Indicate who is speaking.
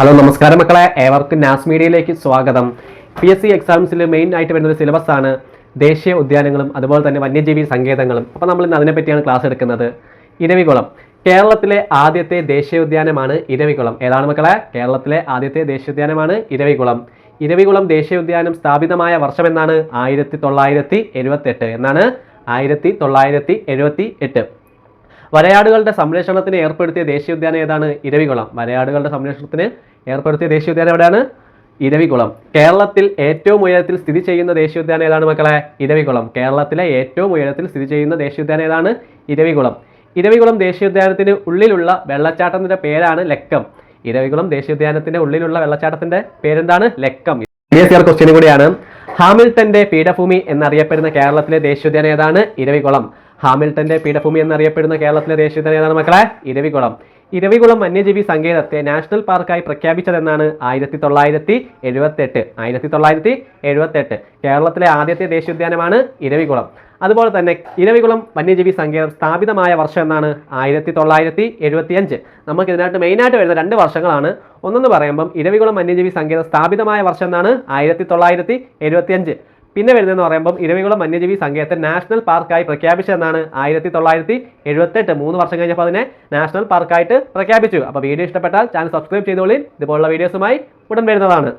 Speaker 1: Hello നമസ്കാരം മക്കളെ, ഏവർക്കും നാസ് മീഡിയയിലേക്ക് സ്വാഗതം. PSC എക്സാംസിൽ മെയിൻ ആയിട്ട് വരുന്ന ഒരു സിലബസ് ആണ് ദേശീയ ഉദ്യാനങ്ങളും അതുപോലെ തന്നെ വന്യജീവി സങ്കേതങ്ങളും. അപ്പോൾ നമ്മൾ ഇന്ന് അതിനെപ്പറ്റിയാണ് ക്ലാസ് എടുക്കുന്നത്. ഇരവികുളം കേരളത്തിലെ ആദ്യത്തെ ദേശീയോദ്യാനമാണ് ഇരവികുളം. ഏതാണ് മക്കളെ? കേരളത്തിലെ ആദ്യത്തെ ദേശീയോദ്യാനമാണ് ഇരവികുളം. ഇരവികുളം ദേശീയോദ്യാനം സ്ഥാപിതമായ വർഷം എന്നാണ് 1978. എന്നാണ് 1978. വരയാടുകളുടെ സംരക്ഷണത്തിന് ഏർപ്പെടുത്തിയ ദേശീയോദ്യാനം ഏതാണ്? ഇരവികുളം. വരയാടുകളുടെ സംരക്ഷണത്തിന് ഏർപ്പെടുത്തിയ ദേശീയോദ്യാനം എവിടെയാണ്? ഇരവികുളം. കേരളത്തിൽ ഏറ്റവും ഉയരത്തിൽ സ്ഥിതി ചെയ്യുന്ന ദേശീയോദ്യാനം ഏതാണ് മക്കളെ? ഇരവികുളം. കേരളത്തിലെ ഏറ്റവും ഉയരത്തിൽ സ്ഥിതി ചെയ്യുന്ന ദേശീയോദ്യാനം ഏതാണ്? ഇരവികുളം. ഇരവികുളം ദേശീയോദ്യാനത്തിന് ഉള്ളിലുള്ള വെള്ളച്ചാട്ടത്തിന്റെ പേരാണ് ലക്കം. ഇരവികുളം ദേശീയോദ്യാനത്തിന്റെ ഉള്ളിലുള്ള വെള്ളച്ചാട്ടത്തിന്റെ പേരെന്താണ്? ലക്കം. ക്വസ്റ്റ്യൻ കൂടിയാണ്. ഹാമിൽട്ടന്റെ പീഠഭൂമി എന്നറിയപ്പെടുന്ന കേരളത്തിലെ ദേശീയോദ്യാനം ഏതാണ്? ഇരവികുളം. ഹാമിൽട്ടന്റെ പീഠഭൂമി എന്നറിയപ്പെടുന്ന കേരളത്തിലെ ദേശീയോദ്യാനം ഏതാണ് മക്കളെ? ഇരവികുളം. ഇരവികുളം വന്യജീവി സങ്കേതത്തെ നാഷണൽ പാർക്കായി പ്രഖ്യാപിച്ചതെന്നാണ് 1978. 1978. കേരളത്തിലെ ആദ്യത്തെ ദേശീയോദ്യാനമാണ് ഇരവികുളം. അതുപോലെ തന്നെ ഇരവികുളം വന്യജീവി സങ്കേതം സ്ഥാപിതമായ വർഷം എന്നാണ് 1975. നമുക്ക് ഇതിനായിട്ട് മെയിനായിട്ട് വരുന്ന 2 വർഷങ്ങളാണ്. ഒന്നെന്ന് പറയുമ്പം ഇരവികുളം വന്യജീവി സങ്കേതം സ്ഥാപിതമായ വർഷം എന്നാണ് 1975. പിന്നെ വരുന്നതെന്ന് പറയുമ്പോൾ ഇരവികുളം വന്യജീവി സങ്കേതത്തെ നാഷണൽ പാർക്കായി പ്രഖ്യാപിച്ചതെന്നാണ് 1978. 3 വർഷം കഴിഞ്ഞപ്പോൾ അതിനെ നാഷണൽ പാർക്കായിട്ട് പ്രഖ്യാപിച്ചു. അപ്പോൾ വീഡിയോ ഇഷ്ടപ്പെട്ടാൽ ചാനൽ സബ്സ്ക്രൈബ് ചെയ്തോളി. ഇതുപോലുള്ള വീഡിയോസുമായി ഉടൻ വരുന്നതാണ്.